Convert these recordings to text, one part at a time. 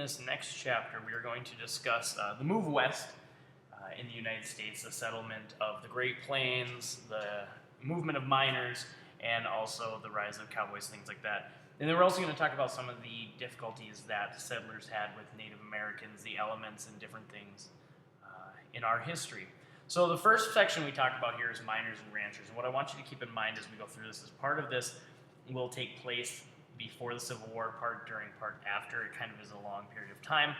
this next chapter, we are going to discuss the move west in the United States, the settlement of the Great Plains, the movement of miners, and also the rise of cowboys, things like that. And then we're also going to talk about some of the difficulties that settlers had with Native Americans, the elements and different things in our history. So the first section we talk about here is miners and ranchers. And what I want you to keep in mind as we go through this is part of this will take place before the Civil War, part during, part after. It kind of is a long period of time.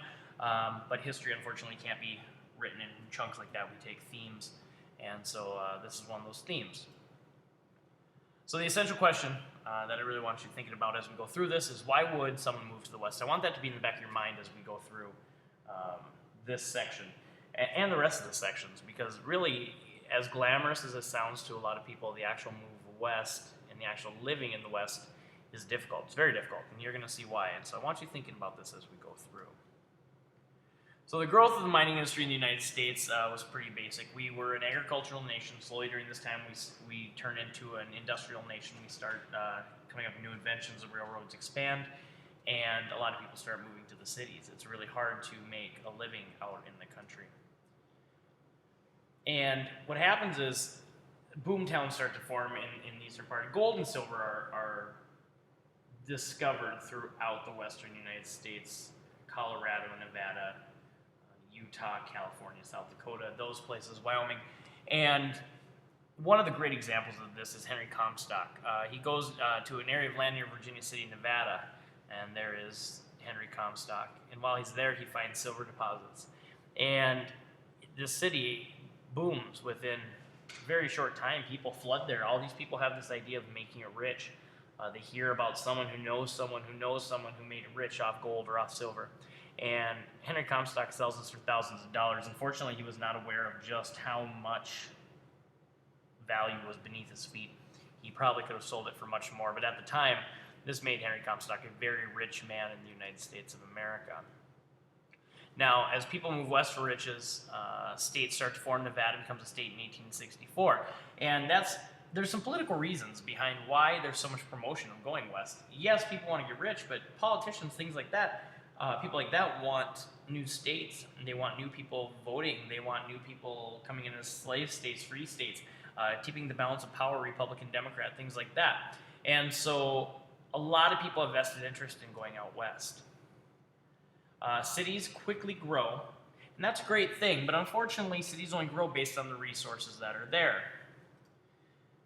But history, unfortunately, can't be written in chunks like that. We take themes. And so this is one of those themes. So the essential question that I really want you thinking about as we go through this is, why would someone move to the West? I want that to be in the back of your mind as we go through this section and the rest of the sections, because really, as glamorous as it sounds to a lot of people, the actual move west and the actual living in the West is difficult. It's very difficult, and you're going to see why. And so I want you thinking about this as we go through. So the growth of the mining industry in the United States was pretty basic. We were an agricultural nation. Slowly during this time, we turn into an industrial nation. We start coming up with new inventions, the railroads expand, and a lot of people start moving to the cities. It's really hard to make a living out in the country. And what happens is boom towns start to form in the eastern part. Gold and silver are discovered throughout the western United States, Colorado, Nevada, Utah, California, South Dakota, those places, Wyoming. And one of the great examples of this is Henry Comstock. He goes to an area of land near Virginia City, Nevada, and there is Henry Comstock. And while he's there, he finds silver deposits. And the city booms within a very short time. People flood there. All these people have this idea of making it rich. They hear about someone who knows someone who knows someone who made it rich off gold or off silver. And Henry Comstock sells this for thousands of dollars. Unfortunately, he was not aware of just how much value was beneath his feet. He probably could have sold it for much more, but at the time, this made Henry Comstock a very rich man in the United States of America. Now, as people move west for riches, states start to form. Nevada becomes a state in 1864. And there's some political reasons behind why there's so much promotion of going west. Yes, people want to get rich, but politicians, things like that, people like that want new states. They want new people voting. They want new people coming in as slave states, free states, keeping the balance of power, Republican, Democrat, things like that. And so a lot of people have vested interest in going out west. Cities quickly grow, and that's a great thing, but unfortunately, cities only grow based on the resources that are there.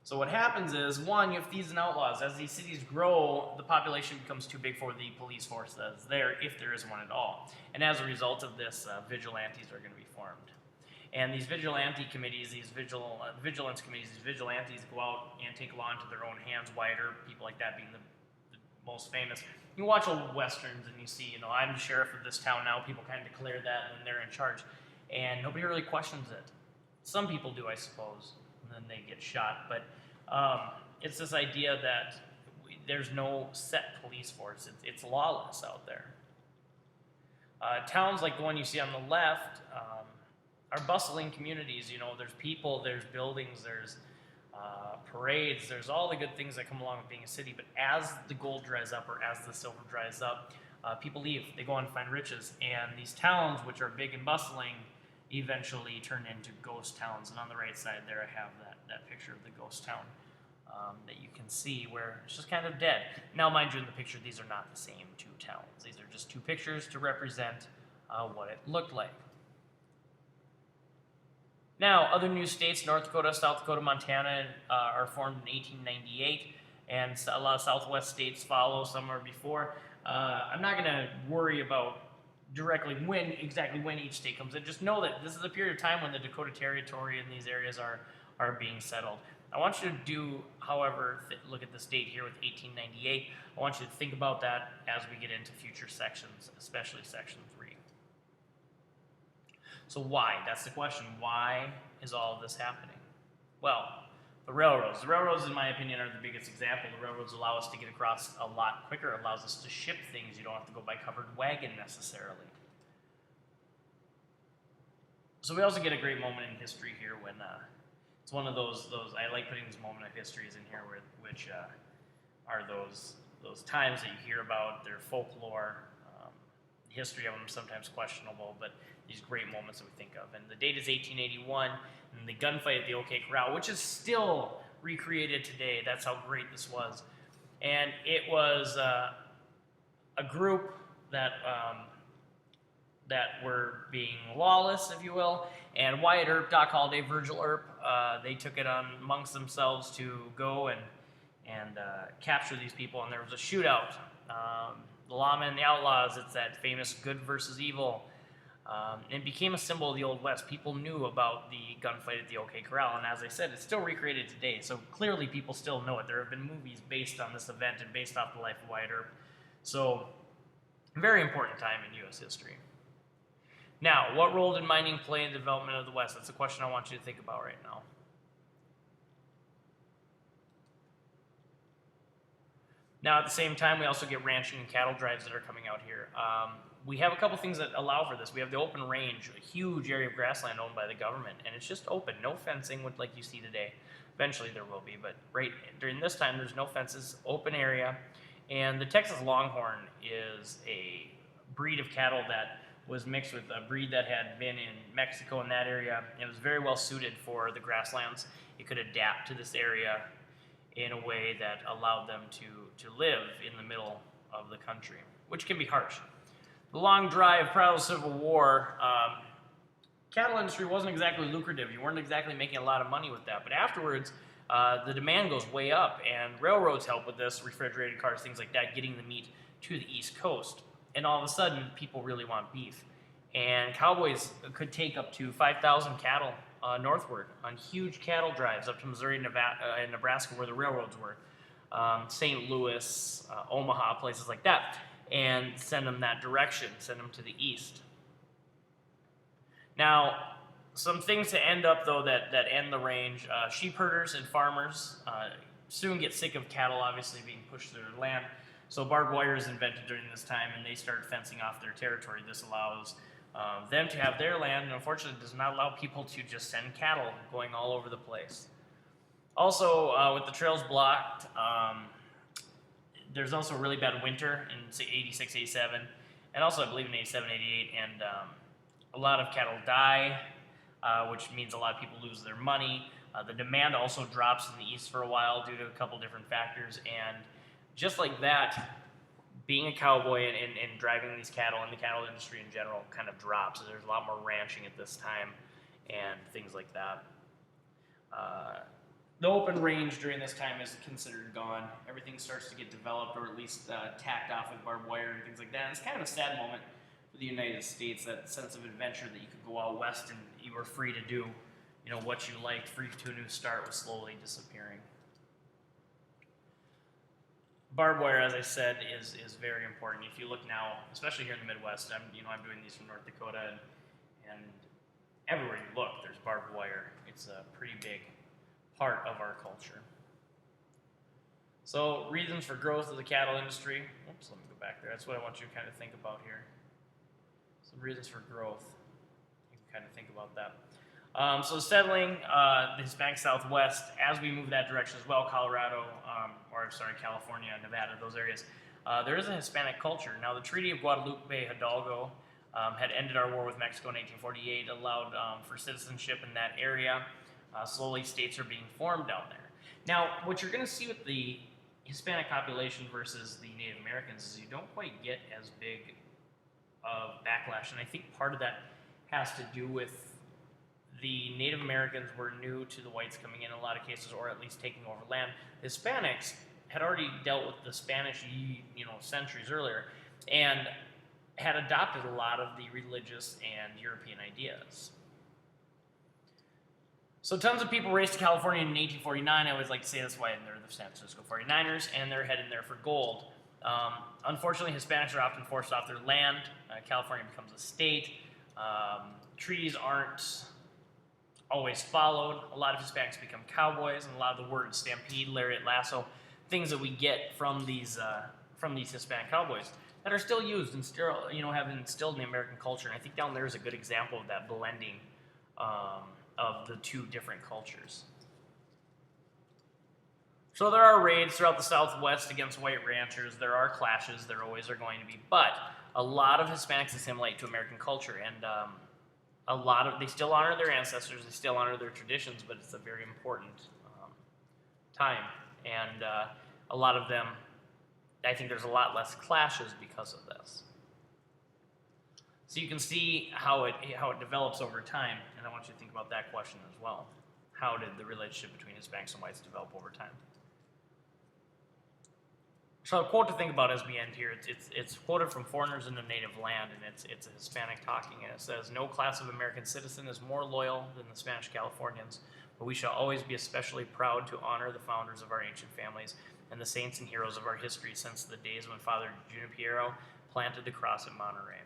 So what happens is, one, you have thieves and outlaws. As these cities grow, the population becomes too big for the police force that is there, if there is one at all. And as a result of this, vigilantes are going to be formed. And these vigilante committees, these vigilance committees, these vigilantes go out and take law into their own hands. Wyatt Earp, people like that being the most famous. You watch old westerns and you see, I'm the sheriff of this town now. People kind of declare that and then they're in charge. And nobody really questions it. Some people do, I suppose, and then they get shot. But it's this idea that there's no set police force. It's lawless out there. Towns like the one you see on the left are bustling communities. There's people, there's buildings, there's parades, there's all the good things that come along with being a city. But as the gold dries up or as the silver dries up, people leave. They go on to find riches. And these towns, which are big and bustling, eventually turn into ghost towns. And on the right side there, I have that picture of the ghost town that you can see where it's just kind of dead. Now, mind you, in the picture, these are not the same two towns. These are just two pictures to represent what it looked like. Now, other new states, North Dakota, South Dakota, Montana, are formed in 1898, and a lot of Southwest states follow, some are before. I'm not going to worry about directly exactly when each state comes in. Just know that this is a period of time when the Dakota Territory and these areas are being settled. I want you to do, however, look at this date here with 1898. I want you to think about that as we get into future sections, especially section 3. So why? That's the question. Why is all of this happening? Well, the railroads. The railroads, in my opinion, are the biggest example. The railroads allow us to get across a lot quicker. It allows us to ship things. You don't have to go by covered wagon necessarily. So we also get a great moment in history here when it's one of those I like putting these moment of histories in here, which are those times that you hear about, their folklore, history of them is sometimes questionable, but these great moments that we think of. And the date is 1881, and the gunfight at the OK Corral, which is still recreated today. That's how great this was. And it was a group that that were being lawless, if you will, and Wyatt Earp, Doc Holliday, Virgil Earp, they took it on amongst themselves to go and capture these people, and there was a shootout. The lawmen and the outlaws, it's that famous good versus evil. It became a symbol of the Old West. People knew about the gunfight at the OK Corral, and as I said, it's still recreated today, so clearly people still know it. There have been movies based on this event and based off the life of Wyatt Earp. So, very important time in U.S. history. Now, what role did mining play in the development of the West? That's a question I want you to think about right now. Now, at the same time, we also get ranching and cattle drives that are coming out here. We have a couple things that allow for this. We have the open range, a huge area of grassland owned by the government, and it's just open, no fencing like you see today. Eventually there will be, but right during this time, there's no fences, open area. And the Texas Longhorn is a breed of cattle that was mixed with a breed that had been in Mexico in that area. It was very well suited for the grasslands. It could adapt to this area in a way that allowed them to live in the middle of the country, which can be harsh. The long drive prior to the Civil War, cattle industry wasn't exactly lucrative. You weren't exactly making a lot of money with that. But afterwards, the demand goes way up, and railroads help with this, refrigerated cars, things like that, getting the meat to the East Coast. And all of a sudden, people really want beef. And cowboys could take up to 5,000 cattle northward on huge cattle drives up to Missouri, Nevada, and Nebraska, where the railroads were, St. Louis, Omaha, places like that, and send them that direction, send them to the east. Now, some things to end up, though, that end the range. Sheep herders and farmers soon get sick of cattle, obviously, being pushed through their land. So barbed wire is invented during this time, and they start fencing off their territory. This allows them to have their land, and unfortunately does not allow people to just send cattle going all over the place. Also, with the trails blocked, there's also a really bad winter in 86, 87, and also I believe in 87, 88, and a lot of cattle die, which means a lot of people lose their money. The demand also drops in the east for a while due to a couple different factors, and just like that, being a cowboy and driving these cattle and the cattle industry in general kind of drops. So there's a lot more ranching at this time and things like that. The open range during this time is considered gone. Everything starts to get developed, or at least tacked off with barbed wire and things like that. And it's kind of a sad moment for the United States, that sense of adventure that you could go out west and you were free to do, what you liked, free to a new start, was slowly disappearing. Barbed wire, as I said, is very important. If you look now, especially here in the Midwest, I'm doing these from North Dakota, and everywhere you look, there's barbed wire. It's a pretty big part of our culture. So, reasons for growth of the cattle industry. Oops, let me go back there. That's what I want you to kind of think about here. Some reasons for growth. You can kind of think about that. So settling the Hispanic Southwest, as we move that direction as well, California, Nevada, those areas, there is a Hispanic culture. Now, the Treaty of Guadalupe Hidalgo had ended our war with Mexico in 1848, allowed for citizenship in that area. Slowly, states are being formed down there. Now, what you're going to see with the Hispanic population versus the Native Americans is you don't quite get as big of backlash, and I think part of that has to do with the Native Americans were new to the whites coming in a lot of cases, or at least taking over land. Hispanics had already dealt with the Spanish, centuries earlier, and had adopted a lot of the religious and European ideas. So tons of people raced to California in 1849. I always like to say that's why they're the San Francisco 49ers, and they're heading there for gold. Unfortunately, Hispanics are often forced off their land. California becomes a state. Treaties aren't always followed. A lot of Hispanics become cowboys, and a lot of the words stampede, lariat, lasso, things that we get from these Hispanic cowboys that are still used and still have been instilled in the American culture. And I think down there is a good example of that blending of the two different cultures. So there are raids throughout the Southwest against white ranchers. There are clashes. There always are going to be. But a lot of Hispanics assimilate to American culture, and they still honor their ancestors, they still honor their traditions, but it's a very important time, and a lot of them, I think there's a lot less clashes because of this. So you can see how it develops over time, and I want you to think about that question as well. How did the relationship between Hispanics and whites develop over time? So a quote to think about as we end here, it's quoted from Foreigners in the Native Land, and it's a Hispanic talking, and it says, "No class of American citizen is more loyal than the Spanish Californians, but we shall always be especially proud to honor the founders of our ancient families and the saints and heroes of our history since the days when Father Junipero planted the cross at Monterey."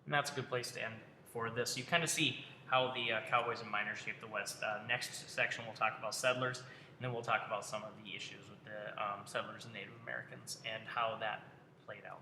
And that's a good place to end for this. You kind of see how the cowboys and miners shaped the West. Next section we'll talk about settlers, and then we'll talk about some of the issues with the settlers and Native Americans and how that played out.